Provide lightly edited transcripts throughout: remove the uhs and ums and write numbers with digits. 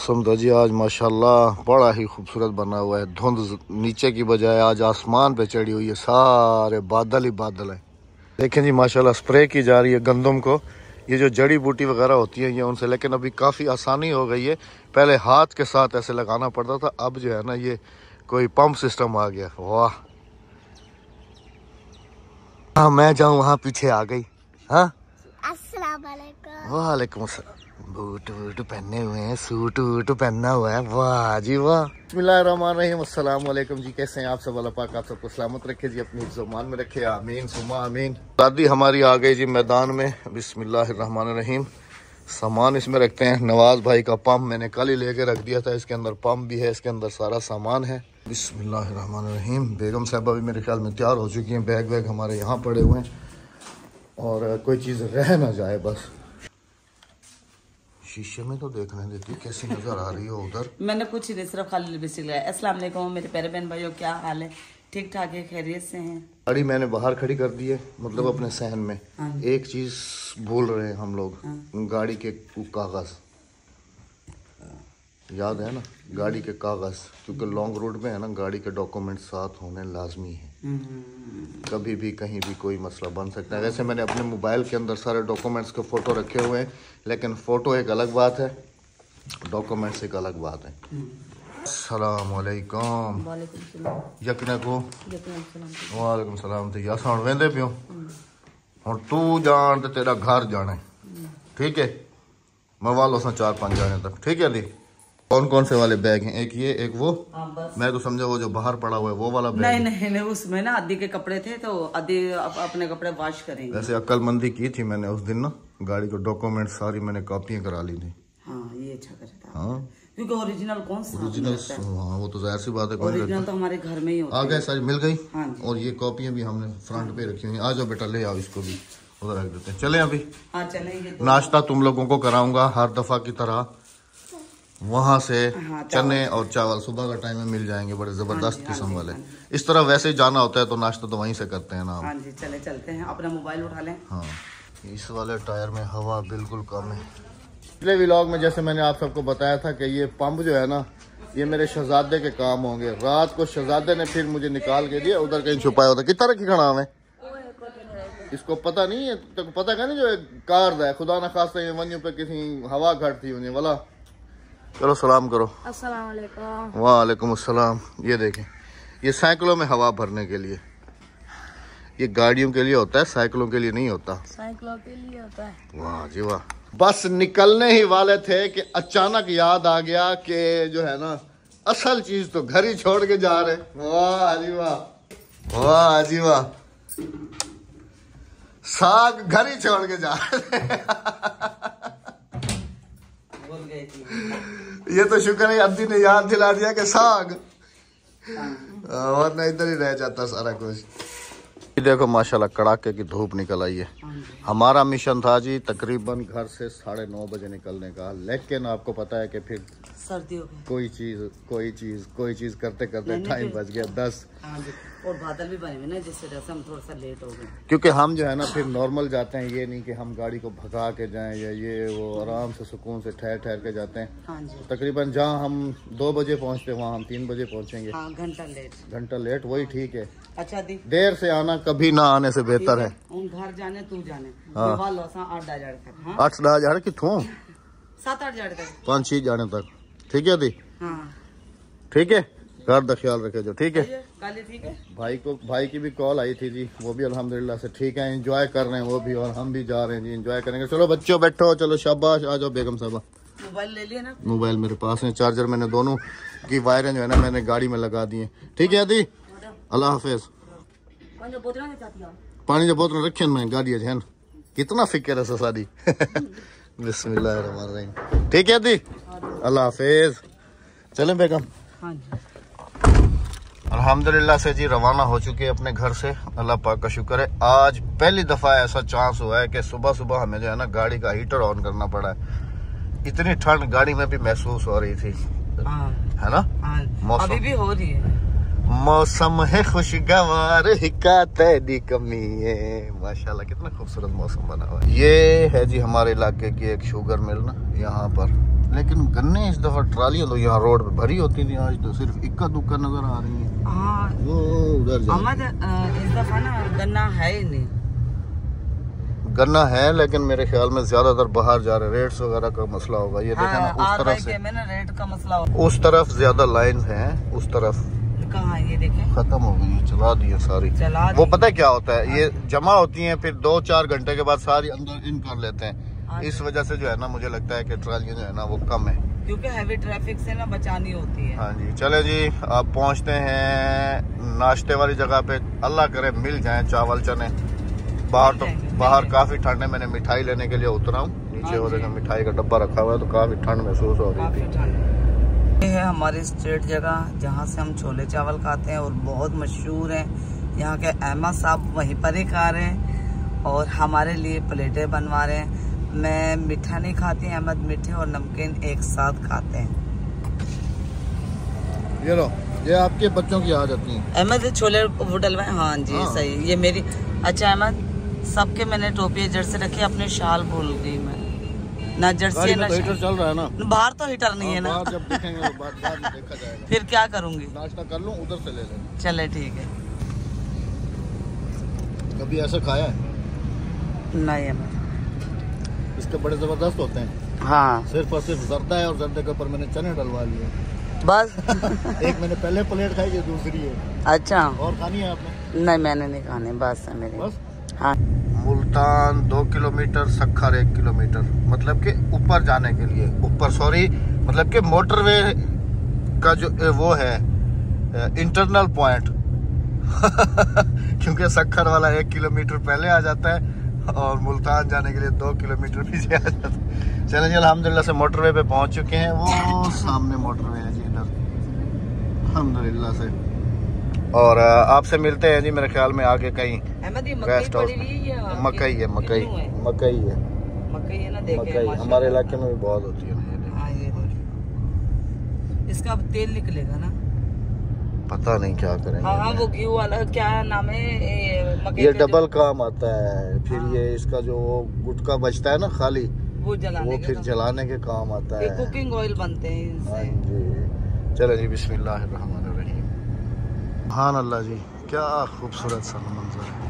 मौसम तो जी आज माशाल्लाह बड़ा ही खूबसूरत बना हुआ है। धुंध नीचे की बजाय आज आसमान पे चढ़ी हुई है, सारे बादल ही बादल है। देखें जी माशाल्लाह स्प्रे की जा रही है गंदम को। ये जो जड़ी बूटी वगैरह होती है ये उनसे, लेकिन अभी काफ़ी आसानी हो गई है। पहले हाथ के साथ ऐसे लगाना पड़ता था, अब जो है ना ये कोई पंप सिस्टम आ गया। वाह, हाँ मैं जाऊँ वहाँ पीछे आ गई। हाँ अस्सलाम वालेकुम। वालेकुम अस्सलाम। बूट वूट पहने हुए हैं, सूट वूट पहना हुआ है। वाह जी वाह। बिस्मिल्लाहिर्रहमानिर्रहीम। अस्सलाम वालेकुम जी, कैसे हैं आप सब? अल्लाह पाक आप सबको सलामत रखे जी, अपनी ज़ुबान में रखे। आमीन सुमा आमीन। दादी हमारी आ गई जी मैदान में। बिस्मिल्लाहिर्रहमानिर्रहीम। सामान इसमें रखते हैं। नवाज भाई का पंप मैंने कल ही लेके रख दिया था। इसके अंदर पंप भी है, इसके अंदर सारा सामान है। बिस्मिल्लाहिर्रहमानिर्रहीम। बेगम साहबा भी मेरे ख्याल में तैयार हो चुकी हैं। बैग वैग हमारे यहाँ पड़े हुए हैं और कोई चीज़ रह ना जाए बस। शीशे में तो देखने देती कैसी नजर आ रही हो उधर। मैंने कुछ नहीं, सिर्फ खाली लिपस्टिक लगाया। अस्सलाम वालेकुम मेरे प्यारे बहन भाइयों, क्या हाल है? ठीक ठाक है, खैरियत से हैं? गाड़ी मैंने बाहर खड़ी कर दी है, मतलब अपने सहन में। एक चीज भूल रहे हैं हम लोग, गाड़ी के कागज याद है ना, गाड़ी के कागज, क्योंकि लॉन्ग रूट में है ना गाड़ी के डॉक्यूमेंट साथ होने लाजमी है। कभी भी कहीं भी कोई मसला बन सकता है। वैसे मैंने अपने मोबाइल के अंदर सारे डॉक्यूमेंट्स के फ़ोटो रखे हुए हैं, लेकिन फ़ोटो एक अलग बात है, डॉक्यूमेंट्स एक अलग बात है। अस्सलाम वालेकुम। यकने को वालेकुम सलाम। तो यस हुण वेंदे पियो, हुण तू जान ते तेरा घर जाना, ठीक है? मैं वालों से 4-5 जाने तक, ठीक है दी? कौन कौन से वाले बैग हैं? एक ये, एक वो। मैं तो समझा वो जो बाहर पड़ा हुआ है वो वाला बैग। नहीं, उसमें ना आदि के कपड़े थे तो आदि अपने कपड़े वॉश करेंगे। वैसे अक्लमंदी की थी मैंने उस दिन ना, गाड़ी को डॉक्यूमेंट सारी मैंने कॉपियां करा ली थी। हाँ ये अच्छा करता। हाँ क्योंकि ओरिजिनल कौन सा? ओरिजिनल, हाँ वो तो जाहिर सी बात है। ओरिजिनल तो हमारे घर में ही होता है। आ गए सारी मिल गई। हाँ और ये कॉपियां भी हमने फ्रंट पे रखी हुई। आ जाओ बेटा, ले आओ इसको भी उधर रख देते हैं। चले अभी। हाँ चलेंगे। नाश्ता तुम लोगों को कराऊंगा हर दफा की तरह। वहाँ से चने और चावल सुबह का टाइम में मिल जाएंगे, बड़े जबरदस्त किस्म वाले। इस तरह वैसे ही जाना होता है तो नाश्ता तो वहीं से करते हैं ना। हाँ जी चलते हैं, अपना मोबाइल उठा लें। हाँ इस वाले टायर में हवा बिल्कुल कम है। पिछले व्लॉग में जैसे मैंने आप सबको बताया था कि ये पंप जो है ना, ये मेरे शहजादे के काम होंगे। रात को शहजादे ने फिर मुझे निकाल के दिया, उधर कहीं छुपाया होता। कितना रखी खड़ा है इसको पता नहीं है, तो पता क्या नहीं जो कार है, खुदा न खास्ता ये वन्यू पे किसी हवा घट थी उन्हें वाला। चलो सलाम करो। अस्सलाम वालेकुम। वालेकुम अस्सलाम। ये देखें, ये साइकिलों में हवा भरने के लिए, ये गाड़ियों के लिए होता है, साइकिलों के लिए नहीं होता। साइकिलों के लिए होता है। वाह जी वाह। बस निकलने ही वाले थे कि अचानक याद आ गया कि जो है ना असल चीज तो घर ही छोड़ के जा रहे। वाह जी वाह, वाह जी वाह। साग घर ही छोड़ के जा रहे। ये तो शुक्र है अद्दी ने याद दिला दिया कि साग, वरना इधर ही रह जाता सारा कुछ। देखो माशाल्लाह कड़ाके की धूप निकल आई है। हमारा मिशन था जी तकरीबन घर से 9:30 बजे निकलने का, लेकिन आपको पता है कि फिर सर्दी हो गई, कोई चीज करते करते टाइम बच गया 10। और बादल भी बने हुए ना, जिससे हम थोड़ा सा लेट हो गए। क्योंकि हम जो है ना फिर नॉर्मल जाते हैं, ये नहीं कि हम गाड़ी को भगा के जाएं या ये वो, आराम से सुकून से ठहर के जाते हैं। हाँ जी। तो तकरीबन जहाँ हम 2 बजे पहुँचते वहाँ हम 3 बजे पहुँचेंगे। हाँ, घंटा लेट वही ठीक है। अच्छा दी, देर से आना कभी ना आने से बेहतर है। उन घर जाने तू जाने 8-10 कितों 7-8 तक 5-6 जाने तक, ठीक है दी? हाँ ठीक है, घर का ख्याल रखे जो, ठीक है? ठीक है। भाई की भी कॉल आई थी जी, वो भी अल्हम्दुलिल्लाह से ठीक है, एंजॉय कर रहे हैं वो भी, और हम भी जा रहे हैं जी, एंजॉय करेंगे। चलो बच्चों बैठो, चलो शाबाश, आ जाओ बेगम साहबा। मोबाइल ले लिया ना? मोबाइल मेरे पास है, चार्जर मैंने दोनों की वायरें जो है ना मैंने गाड़ी में लगा दी है, ठीक है दी? अल्लाह हाफिज। पानी जो बोतल रखे मैं गाड़ी है, कितना फिक्र है सारी। बिस्मिल्लाहिर्रहमानिर्रहीम। ठीक है दी, अल्लाह हाफिज। चलें बेगम? हाँ जी। अल्हम्दुलिल्लाह से जी रवाना हो चुके अपने घर से, अल्लाह पाक का शुक्र है। आज पहली दफा ऐसा चांस हुआ है कि सुबह सुबह हमें जो है ना गाड़ी का हीटर ऑन करना पड़ा है। इतनी ठंड गाड़ी में भी महसूस हो रही थी, है ना? मौसम अभी भी हो रही है। मौसम है खुशगवार, हिकाते दी कमी है। माशाल्लाह कितना खूबसूरत मौसम बना हुआ है। ये है जी हमारे इलाके की एक शुगर मिल ना, यहाँ पर लेकिन गन्ने इस दफा ट्रालियां तो यहाँ रोड पे भरी होती थी, आज तो सिर्फ इक्का दुक्का नजर आ रही है। हाँ वो उधर अहमद इस दफा ना गन्ना है ही नहीं। गन्ना है लेकिन मेरे ख्याल में ज्यादातर बाहर जा रहे, रेट्स वगैरह का मसला होगा। ये देखें ना उस तरफ से, रेट का मसला उस तरफ ज्यादा लाइन है, उस तरफ कहाँ ये देखें खत्म हो गई, चला दी है सारी। वो पता है क्या होता है, ये जमा होती हैं फिर 2-4 घंटे के बाद सारी अंदर इन कर लेते हैं। इस वजह से जो है ना मुझे लगता है कि ट्रालियां जो है ना वो कम है, क्योंकि हैवी ट्रैफिक से ना बचानी होती है। हाँ जी चले जी, अब पहुंचते हैं नाश्ते वाली जगह पे। अल्लाह करे मिल जाए चावल चने। बाहर तो बाहर काफी ठंड है। मैंने मिठाई लेने के लिए उतरा हूँ नीचे, वो देखा मिठाई का डब्बा रखा हुआ है, तो काफी ठंड महसूस हो रही थी। ये है हमारी स्ट्रीट जगह जहाँ से हम छोले चावल खाते हैं और बहुत मशहूर है। यहाँ के अहमद साहब वहीं पर ही खा रहे हैं और हमारे लिए प्लेटें बनवा रहे हैं। मैं मीठा नहीं खाती, अहमद मीठे और नमकीन एक साथ खाते हैं। ये लो, ये आपके बच्चों की आदत नहीं। अहमद छोले वो डलवाए, हाँ जी हाँ। सही, ये मेरी। अच्छा अहमद, सबके मैंने टोपी जर्सी रखी, अपने शाल भूल गई मैं। ना जर्सी ना तो हीटर चल रहा है ना बाहर, तो हीटर नहीं है ना। जब देखेंगे तो बाद में देखा जाएगा। फिर क्या करूँगी, नाश्ता कर लूँ उधर से ले लें। चले ठीक है। कभी ऐसा खाया है? नहीं अहमद, इसके बड़े जबरदस्त होते हैं। हाँ सिर्फ और सिर्फ जर्दा है और जर्दे के ऊपर मैंने चने डलवा लिए बस। एक मैंने पहले प्लेट खाई, ये दूसरी है। अच्छा, और खानी है आपने? नहीं मैंने नहीं खाने, बस है मेरे। बस हाँ। मुल्तान 2 किलोमीटर, सक्खर 1 किलोमीटर, मतलब कि ऊपर जाने के लिए, ऊपर सॉरी मतलब कि मोटरवे का जो वो है इंटरनल पॉइंट क्योंकि सक्खर वाला 1 किलोमीटर पहले आ जाता है और मुल्तान जाने के लिए 2 किलोमीटर पीछे आ जाता है। चलें जी, अल्हम्दुलिल्लाह से मोटरवे पे पहुंच चुके हैं। वो सामने मोटरवे है जी इधर, अल्हम्दुलिल्लाह से। और आपसे मिलते हैं जी मेरे ख्याल में आगे कहीं रेस्ट हाउस। मकई है, मकई मकई है, मकई है ना, मकई हमारे इलाके में भी बहुत होती है। इसका अब तेल निकलेगा ना, पता नहीं क्या करेंगे। हाँ वो घी वाला क्या नाम है, ये डबल काम आता है। फिर ये इसका जो गुटका बचता है ना खाली, वो फिर जलाने के काम आता है। कुकिंग ऑयल बनते हैं इनसे। चलो जी, बिस्मिल्लाहिर्रहमानिर्रहीम। सुभान अल्लाह जी, क्या खूबसूरत सा मंजर है।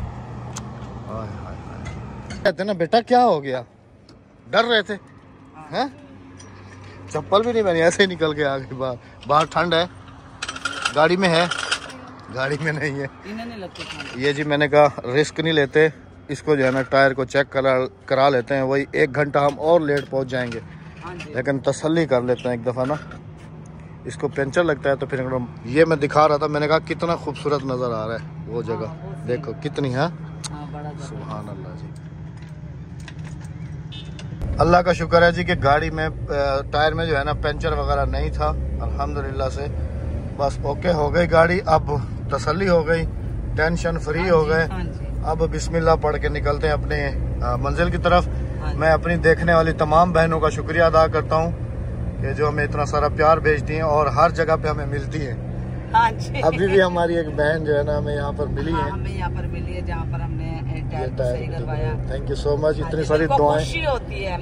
हाय हाय हाय। कहते ना बेटा क्या हो गया, डर रहे थे हैं? चप्पल भी नहीं पहनी, ऐसे ही निकल के आ गए बाहर ठंड है। गाड़ी में है, गाड़ी में नहीं है। नहीं लगती ये जी मैंने कहा रिस्क नहीं लेते, इसको जो है ना टायर को चेक करा लेते हैं। वही 1 घंटा हम और लेट पहुंच जाएंगे, लेकिन तसल्ली कर लेते हैं एक दफ़ा ना। इसको पंचर लगता है तो फिर ये मैं दिखा रहा था, मैंने कहा कितना खूबसूरत नज़र आ रहा है वो जगह। देखो कितनी है, सुभान अल्लाह जी। अल्लाह का शुक्र है जी कि गाड़ी में टायर में जो है ना पंचर वगैरह नहीं था, अल्हम्दुलिल्लाह से। बस ओके हो गई गाड़ी, अब तसल्ली हो गई, टेंशन फ्री हो गए। अब बिस्मिल्लाह पढ़ के निकलते हैं अपने मंजिल की तरफ। मैं अपनी देखने वाली तमाम बहनों का शुक्रिया अदा करता हूँ कि जो हमें इतना सारा प्यार भेजती हैं और हर जगह पे हमें मिलती है। अभी भी हमारी एक बहन जो है ना हमें यहाँ पर मिली है, हमें यहाँ पर मिली है जहाँ पर हमने सही करवाया। Thank you so much. इतनी सारी दुआएं, खुशी होती है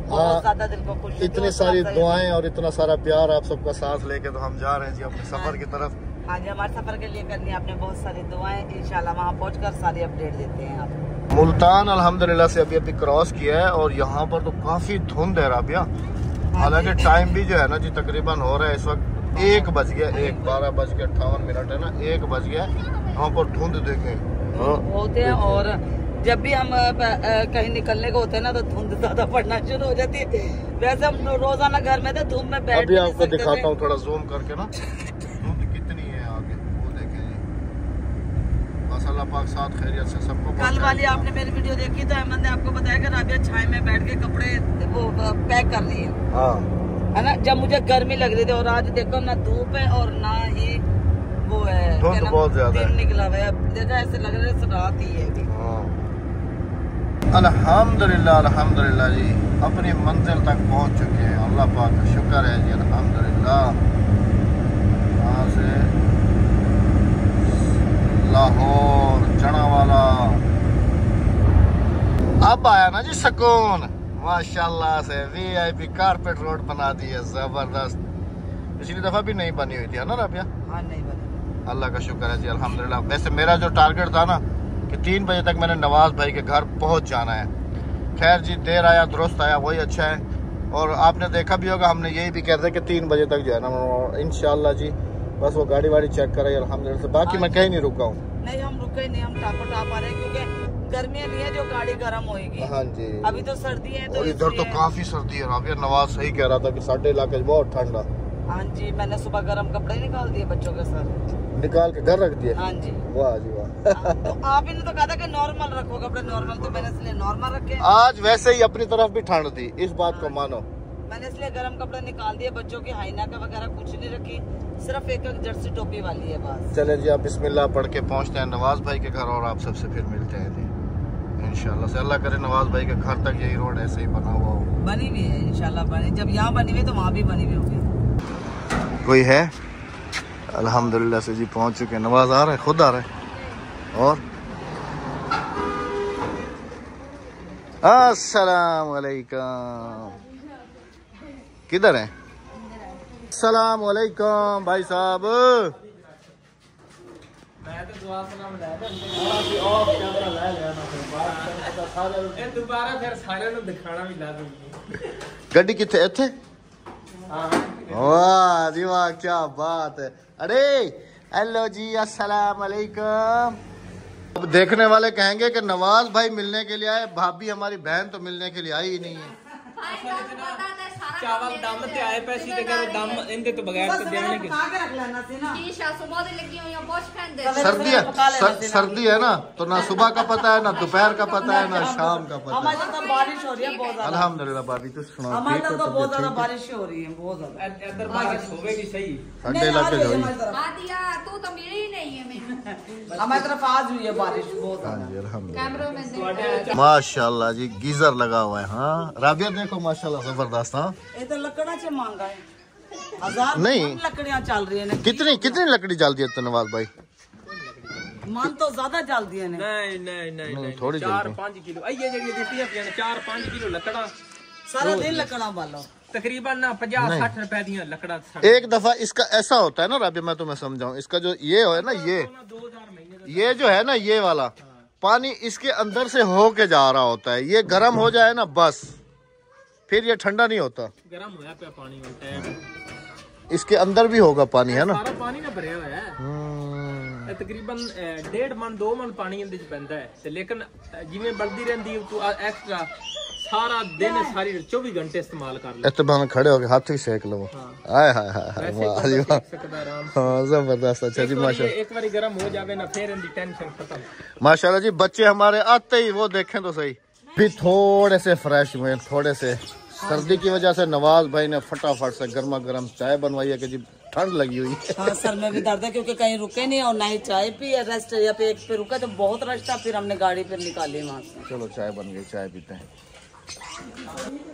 बहुत ज्यादा, दिल को खुशी, इतनी सारी दुआएं और इतना सारा प्यार आप सबका साथ लेके तो हम जा रहे हैं जी अपने सफर की तरफ। हाँ जी, हमारे सफर के लिए करनी है आपने बहुत सारी दुआएं। इंशाल्लाह वहाँ पहुँचकर सारी अपडेट देते हैं आप। मुल्तान अल्हम्दुलिल्लाह से अभी क्रॉस किया है और यहाँ पर तो काफी धुंध है राबिया। हालांकि टाइम भी जो है ना जी तकरीबन हो रहा है इस वक्त 1 बज गया, 12:58 है ना, 1 बज गया। यहाँ पर धुंध देखें होते हैं और जब भी हम कहीं निकलने को होते हैं ना तो धुंध ज्यादा पड़ना शुरू हो जाती है। वैसे हम रोजाना घर में थे, धूप में बैठ अभी आपको दिखाता हूँ थोड़ा जूम करके ना, धुंध कितनी है आगे वो देखें जी। बस अल्लाह पाक साथ खैरियत से सबको। कल वाली आपने मेरी वीडियो देखी तो अहमद ने आपको बताया कि राबिया छाई में बैठ के कपड़े वो पैक कर लिए, हाँ है ना, जब मुझे गर्मी लग रही थी। और आज देखो ना धूप है और ना ही वो है, धुंध बहुत ज्यादा है, निकला हुआ है। देखा ऐसे लग रहा है रात ही है। अल्हम्दुलिल्लाह अल्हम्दुलिल्लाह जी, अपनी मंजिल तक पहुंच चुके हैं। अल्लाह पाक का शुक्र है जी, अल्हम्दुलिल्लाह। यहाँ से लाहौर चनावाला अब आया ना जी सुकून। माशाल्लाह से VIP कारपेट रोड बना दी है, जबरदस्त। पिछली दफा भी नहीं बनी हुई थी है ना राबिया? हाँ नहीं बनी। अल्लाह का शुक्र है जी, अल्हम्दुलिल्लाह। वैसे मेरा जो टारगेट था ना कि 3 बजे तक मैंने नवाज भाई के घर पहुंच जाना है। खैर जी, देर आया दुरुस्त आया, वही अच्छा है। और आपने देखा भी होगा, हमने यही भी कहते कि 3 बजे तक जो है ना इंशाल्लाह जी, बस वो गाड़ी वाड़ी चेक कराई अल्हम्दुलिल्लाह से। बाकी मैं कहीं नहीं रुका हूँ। नहीं हम रुके नहीं, हम टापा टाप आ रहे हैं क्योंकि गर्मियाँ नहीं है जो गाड़ी गर्म होगी। हाँ जी, अभी तो सर्दी है तो इधर तो काफी सर्दी है राबिया। नवाज सही कह रहा था कि साढ़े इलाके बहुत ठंडा। हाँ जी, मैंने सुबह गर्म कपड़े निकाल दिए बच्चों के साथ, निकाल के घर रख दिए। हाँ जी, वाह जी वाह। तो आप इन्हें तो कहा था कि नॉर्मल रखो कपड़े, नॉर्मल, तो मैंने इसलिए नॉर्मल रखे। आज वैसे ही अपनी तरफ भी ठंड थी, इस बात को मानो। मैंने इसलिए गर्म कपड़े निकाल दिए, बच्चों की हाइना का वगैरह कुछ नहीं रखी, सिर्फ एक जर्सी टोपी वाली है बस। चले जी, आप बिस्मिल्लाह पढ़ के पहुंचते हैं नवाज भाई के घर और आप सबसे फिर मिलते हैं जी इंशाल्लाह से। अल्लाह करे नवाज भाई के घर तक यही रोड ऐसे ही बना हुआ हो। बनी हुई है इंशाल्लाह, बनी, जब यहाँ बनी हुई तो वहाँ भी बनी हुई होगी। कोई है? अल्हम्दुलिल्लाह से जी पहुंच चुके हैं। नवाज आ रहा है, खुद आ रहा है। और अस्सलाम वालेकुम, किधर है? अस्सलाम वालेकुम भाई साहब। गड्डी किथे? इत्थे? वाह जी वाह, क्या बात है। अरे हेलो जी, अस्सलाम वालेकुम। अब देखने वाले कहेंगे कि नवाज भाई मिलने के लिए आए, भाभी हमारी बहन तो मिलने के लिए आई ही नहीं है। चावल दम ते आए पैसे ते करो दम इनके तो बगैर तो देने के सर्दी है, सर्दी है ना, तो ना सुबह का पता है, ना दोपहर का पता है, ना शाम का पता हमारे है। तो बारिश हो रही है बहुत ज्यादा। अल्हम्दुलिल्लाह भाभी तो सुना, हमारे तो बहुत ज्यादा बारिश हो रही है, बहुत ज्यादा। इधर बारिश होवेगी सही। ठंडे इलाके जो हमारी तरफ आज हुई है बारिश बहुत हाँ ज्यादा। जी अल्हम्दुलिल्लाह। माशाल्लाह जी, गीजर लगा हुआ है। हाँ राबिया देखो माशाल्लाह जबरदस्त। हाँ ये तो लकड़ा से मांगा है, 1000 नहीं। लकड़ियाँ चल रही है ना। कितनी कितनी लकड़ी जल दी है नवाज भाई? मान तो ज्यादा जल दी है ना। नहीं नहीं नहीं नहीं, थोड़ी 4-5 किलो ये जड़ी दित्ती है 4-5 किलो लकड़ा सारा दिन लकड़ा बालो। तकरीबन ना 50-60 रुपए दी लकड़ा। एक दफा इसका ऐसा होता है ना राबिया, मैं तुम्हें समझाऊं, इसका जो ये है ना, ये जो है ना, ये वाला पानी इसके अंदर से होके जा रहा होता है। ये गर्म हो जाए ना बस, फिर ये ठंडा नहीं होता। गर्म होया पे पानी होता है, इसके अंदर भी होगा पानी है ना। सारा पानी ना भरया होया है। तकरीबन 1.5 मन 2 मन पानी इंदे च पैंदा है ते, लेकिन जिवें बढ़दी रहंदी तू एक्स्ट्रा सारा दिन सारी 24 घंटे इस्तेमाल कर ले। इतने बहाने खड़े होके हाथ ही सेक लो। हाय हाय हाय, वाह जी वाह, हाँ जबरदस्त। अच्छा जी माशाल्लाह, एक बार गर्म हो जावे ना फिर इनकी टेंशन खत्म। माशाल्लाह जी। बच्चे हमारे आते ही वो देखें तो सही भी थोड़े से फ्रेश हुए, थोड़े से। सर्दी की वजह से नवाज भाई ने फटाफट से गर्मा गर्म चाय बनवाई है कि जी ठंड लगी हुई है। हाँ सर में भी दर्द है क्योंकि कहीं रुके नहीं और ना ही चाय पी, रेस्ट या पे एक पे रुका तो बहुत रश था, फिर हमने गाड़ी फिर निकाली वहाँ से। चलो चाय बन गई, चाय पीते हैं।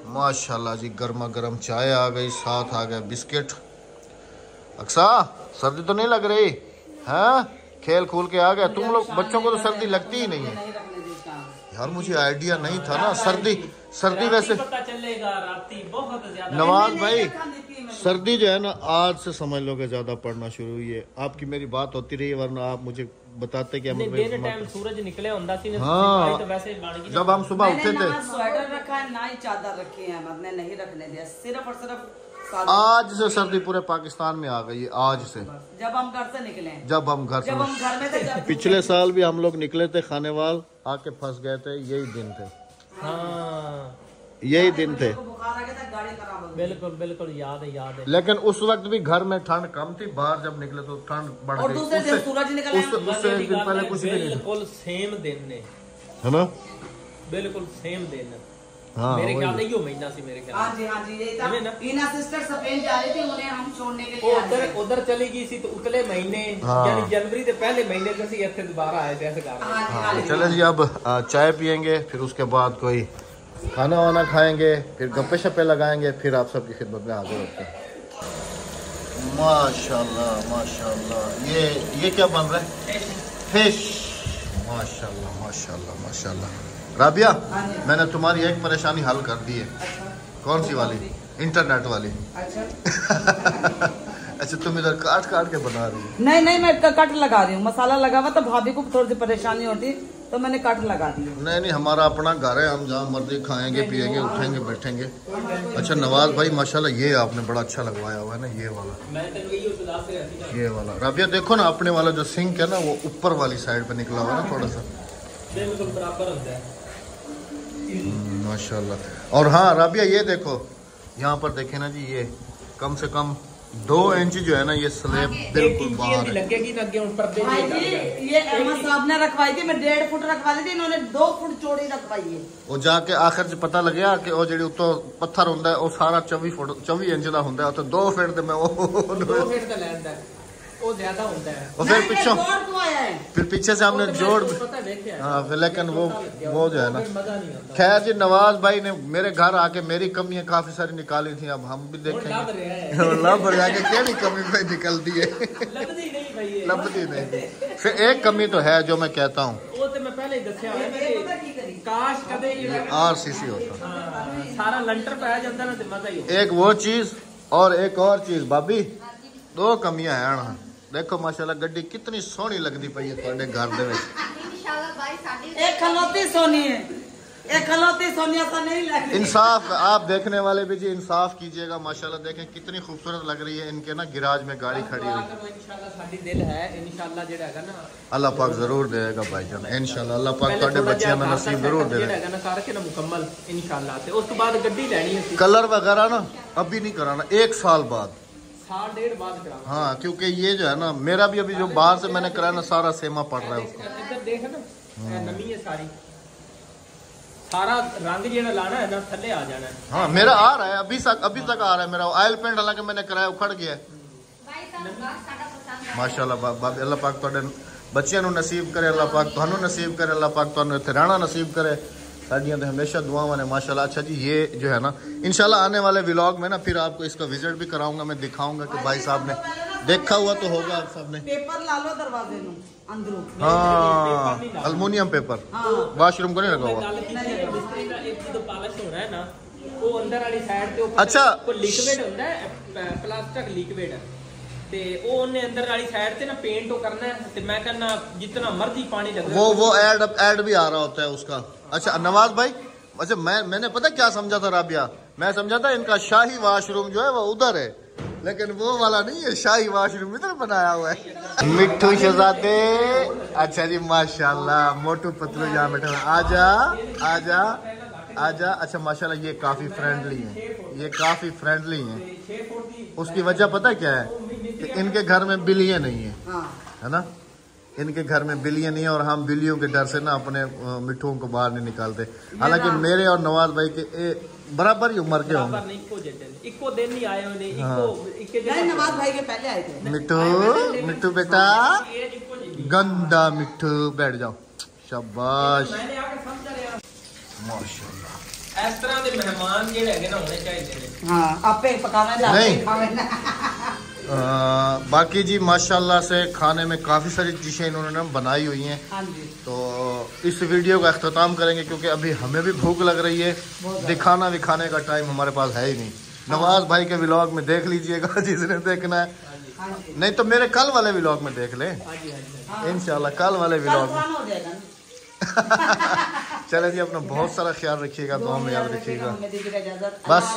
माशाल्लाह जी, गर्मा गर्म चाय आ गई, साथ आ गया बिस्किट। अक्सा सर्दी तो नहीं लग रही है? खेल खूल के आ गया। तुम लोग बच्चों को तो सर्दी लगती ही नहीं है यार। मुझे आइडिया नहीं था ना सर्दी वैसे पता चलेगा राती बहुत ज्यादा। नवाज भाई सर्दी जो है ना आज से समझ लो कि ज्यादा पड़ना शुरू हुई है। आपकी मेरी बात होती रही, वरना आप मुझे बताते कि दिन टाइम सूरज निकले होता सी। हाँ, तो वैसे बन गई। जब हम सुबह उठे थे, ना स्वेटर रखा है ना ही चादर रखी है, हमने नहीं रखने दिया, सिर्फ और सिर्फ आज से सर्दी पूरे पाकिस्तान में आ गई है। आज से जब हम घर से निकले, जब हम घर में थे, पिछले साल भी हम लोग निकले थे, खानेवाल आके फंस गए थे। यही दिन थे, हाँ यही दिन थे। बुखार आ गया था, गाड़ी खराब हो गई। बिल्कुल बिल्कुल याद है। लेकिन उस वक्त भी घर में ठंड कम थी, बाहर जब निकले तो ठंड बढ़ और गई। दूसरे दिन सूरज निकला उससे एक दिन पहले कुछ भी नहीं था, बिल्कुल सेम दिन ने, है ना? बिल्कुल सेम दिन। हाँ मेरे ख्याल में यो महीना सी मेरे ख्याल। हाँ जी यही था। ईना सिस्टर स्पेन जा रही थी, उन्हें हम छोड़ने के वो लिए उधर चली गई सी तो उतले महीने हाँ। यानी जनवरी के पहले महीने से सी इत्थे दोबारा आए थे ऐसे कर। हाँ, चले जी अब चाय पियेंगे, फिर उसके बाद कोई खाना वाना खाएंगे, फिर गप्पे शप्पे लगाएंगे, फिर आप सबकी खिदमत में हाजिर होते हैं। माशाल्लाह माशाल्लाह। ये क्या बन रहा है? फिश। माशाल्लाह माशाल्लाह माशाल्लाह। राबिया, मैंने तुम्हारी एक परेशानी हल कर दी है। कौन सी वाली? इंटरनेट वाली। अच्छा तुम इधर काट के बना रही हो? नहीं मैं कट लगा रही हूँ। मसाला लगा हुआ तो भाभी को थोड़ी सी परेशानी होती तो मैंने कट लगा दी। नहीं हमारा अपना घर है, हम जहाँ मर्जी खाएंगे पिएंगे उठेंगे बैठेंगे। अच्छा नवाज भाई माशाल्लाह ये आपने बड़ा अच्छा लगवाया हुआ है ना, ये वाला। राबिया देखो ना, अपने वाला जो सिंक है ना वो ऊपर वाली साइड पे निकला हुआ है ना थोड़ा सा, माशाल्लाह। और हाँ राबिया ये देखो, यहाँ पर देखे ना जी, ये कम से कम 2 इंच जो है ना ये स्लैब बिल्कुल बाहर है। लगेगी ना भाई जी, ये अहमद साहब ने रखवाई थी, मैं 1.5 फुट रखवा ली थी, इन्होंने 2 फुट चौड़ी रखवाई है। वो जाके आखिर च पता लगे कि वो जेडी उत्तों पत्थर हुंदा है वो सारा 24 इंच का हुंदा है, तो 2 फीट ते मैं वो 2 फीट का लैंदा है, वो ज्यादा होता है। और फिर पीछे से हमने जोड़, हाँ लेकिन वो जो है ना। खैर जी नवाज भाई ने मेरे घर आके मेरी कमियां काफी सारी निकाली थी, अब हम भी देखेंगे लभ रहा है क्या कमी भाई निकलती है। लभदी नहीं। फिर एक कमी तो है जो मैं कहता हूँ, RCC होता सारा लंटर पे आ जाता ना, मजा ही। एक वो चीज और एक और चीज भाभी, 2 कमियां है ना। देखो माशाल्लाह गड्डी कितनी सोहनी लगती पई है ਤੁਹਾਡੇ घर दे विच। एक खलोती सोनी है, एक खलोती सोनिया सा नहीं लग। इंसाफ, आप देखने वाले भी जी इंसाफ कीजिएगा। माशाल्लाह देखें कितनी खूबसूरत लग रही है। इनके ना गिराज में गाड़ी खड़ी हुई। अल्लाह पाक जरूर देगा भाईजान, इंशाल्लाह अल्लाह पाक ਤੁਹਾਡੇ ਬੱਚਿਆਂ ਨੂੰ नसीब जरूर देगा करके ना मुकम्मल इंशाल्लाह। ते उस तो बाद गड्डी लेनी है, कलर वगैरह ना अभी नहीं कराना, 1 साल बाद, 1.5 बाद कराना। हाँ क्योंकि ये जो है ना मेरा भी अभी जो बाहर से मैंने कराया ना सारा सेमा पड़ रहा है उसका। इधर देख ना, नमी है सारी, सारा रंग जेड़ा लाना है ना थल्ले आ जाना है। हाँ मेरा आ रहा है, अभी तक आ रहा है मेरा ऑयल पेंट, हालांकि मैंने कराया उखड़ गया है। माशाल्लाह अल्लाह पाक ਤੁਹਾਡੇ ਬੱਚਿਆਂ ਨੂੰ नसीब करे, अल्लाह पाक ਤੁਹਾਨੂੰ नसीब करे, अल्लाह पाक ਤੁਹਾਨੂੰ ਇੱਥੇ रहना नसीब करे। साड़ियाँ तो हमेशा दुआवां ने माशाल्लाह। अच्छा जी ये जो है ना इंशाल्लाह आने वाले व्लॉग में ना फिर आपको इसका विजिट भी कराऊंगा, मैं दिखाऊंगा कि भाई साहब ने देखा हुआ तो होगा आप सबने। पेपर ला लो दरवाजे नु अंदरों। हाँ एल्युमिनियम पेपर, वाशरूम को नहीं लगा हुआ। अच्छा लिक्विड होता है, प्लास्टिक लिक्विड ते वो उन्हें अंदर वाली साइड से ना पेंट तो करना है, ते मैं कहना जितना मर्जी पानी लगे वो ऐड भी आ रहा होता है उसका। अच्छा नवाज भाई, अच्छा मैंने पता क्या समझा था राबिया, मैं समझा था इनका शाही वाशरूम जो है वो उधर है, लेकिन वो वाला नहीं है, शाही वाशरूम इधर बनाया हुआ है। मिट्ठू शहजादे, अच्छा जी माशाल्लाह, मोटू पतलू यहाँ बैठे आजा। अच्छा माशाल्लाह ये काफी फ्रेंडली हैं, उसकी वजह पता क्या है कि इनके घर में बिल्लियाँ नहीं है ना, इनके घर में बिल्लियाँ नहीं है और हम बिल्लियों के डर से ना अपने मिट्ठुओं को बाहर नहीं निकालते। हालांकि मेरे और नवाज भाई के बराबर ही उम्र के होंगे। नवाज भाई के पहले आए थे। मिट्टू बेटा, गंदा मिट्टू, बैठ जाओ, शाबाश माशाल्लाह। इस तरह के मेहमान जेड़े है ना होने चाहिए। हाँ आपे पकाना नहीं। बाकी जी माशाल्लाह से खाने में काफ़ी सारी डिशें इन्होंने बनाई हुई हैं। हाँ जी। तो इस वीडियो का अख्ताम करेंगे क्योंकि अभी हमें भी भूख लग रही है, दिखाने का टाइम हमारे पास है ही नहीं। नवाज भाई के व्लॉग में देख लीजिएगा जिसने देखना है, नहीं तो मेरे कल वाले व्लॉग में देख ले इंशाल्लाह, कल वाले व्लॉग में। चले जी अपना बहुत सारा ख्याल रखिएगा, दुआ में याद रखिएगा। बस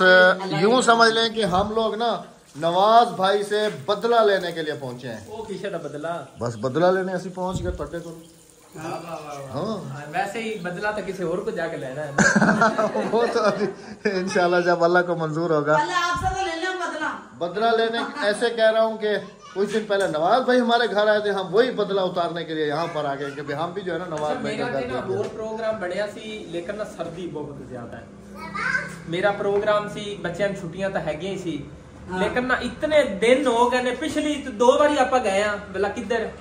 यूं समझ लें कि हम लोग ना नवाज भाई से बदला लेने के लिए पहुंचे हैं। वो किसे दा बदला? बस बदला लेने असि पहुंच गए तोड़े को। हाँ वैसे ही बदला तो किसी और को जाके लेना है। वो तो अभी इंशाल्लाह जब अल्लाह को मंजूर होगा। आपसे तो ले लें बदला लेने ऐसे कह रहा हूँ कि कुछ दिन पहले नवाज भाई हमारे घर आए थे, हम वही बदला उतारने के लिए यहाँ पर आ गए कि हम भी जो है ना नवाज भाई का घर और प्रोग्राम बढ़िया सी, लेकिन ना सर्दी बहुत ज्यादा है। मेरा प्रोग्राम सी, बच्चों की छुट्टियां तो है ही सी, लेकिन ना इतने दिन हो गए ने, पिछली 2 बारी आप गए हैं बोला किधर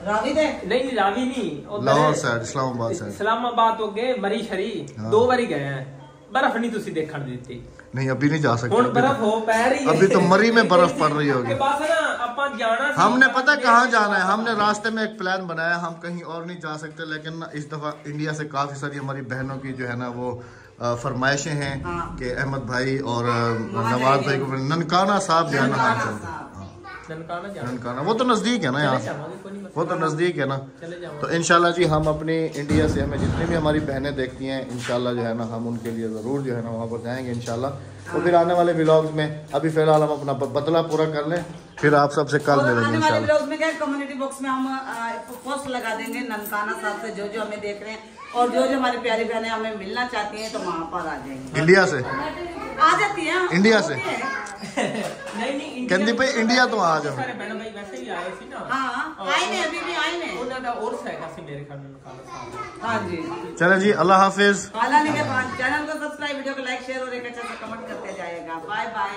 रावी दे नहीं रावी नहीं, लाहौर साइड, इस्लामाबाद हो गए, मरी शरी 2 बारी गए हैं। बर्फ नहीं तुसी देखने दी, नहीं अभी नहीं जा सकते, बर्फ हो पै रही है। अभी तो मरी में बर्फ पड़ रही होगी। बस ना अब ਆਪਾਂ ਜਾਣਾ ਸੀ, हमने पता कहाँ जाना है, हमने रास्ते में एक प्लान बनाया, हम कहीं और नहीं जा सकते, लेकिन ना इस दफ़ा इंडिया से काफ़ी सारी हमारी बहनों की जो है ना वो फरमाइशें हैं कि अहमद भाई और नवाज भाई को ननकाना साहब जो है ना हम चलते हैं। ननकाना वो तो नज़दीक है ना यहाँ से, वो तो नज़दीक है ना। तो इंशाल्लाह जी हम अपनी इंडिया से हमें जितनी भी हमारी बहनें देखती हैं इंशाल्लाह जो है ना हम उनके लिए ज़रूर जो है ना वहाँ पर जाएंगे इंशाल्लाह। तो फिर आने वाले व्लॉग्स में अभी फ़िलहाल हम अपना बदला पूरा कर लें, फिर आप सबसे कल मिलेंगे इंशाल्लाह। में क्या कम्युनिटी बॉक्स में हम पोस्ट लगा देंगे ननकाना साहब से, जो हमें देख रहे हैं और जो हमारी प्यारी बहनें हमें मिलना चाहती हैं तो वहाँ पर आ जाएंगे। इंडिया से आ जाती है इंडिया से नहीं कहती भाई इंडिया तो आ जाओ। सारे बहन भाई वैसे ही आए सी ना। हाँ आए ने, अभी भी आए ने। ਉਹਨਾਂ ਦਾ और हैगा सी मेरे ख्याल में ननकाना साहब। हाँ जी, चले जी अल्लाह हाफिज। चैनल को सब्सक्राइब, वीडियो को लाइक शेयर और एक अच्छा सा कमेंट करते जाइएगा। Bye bye.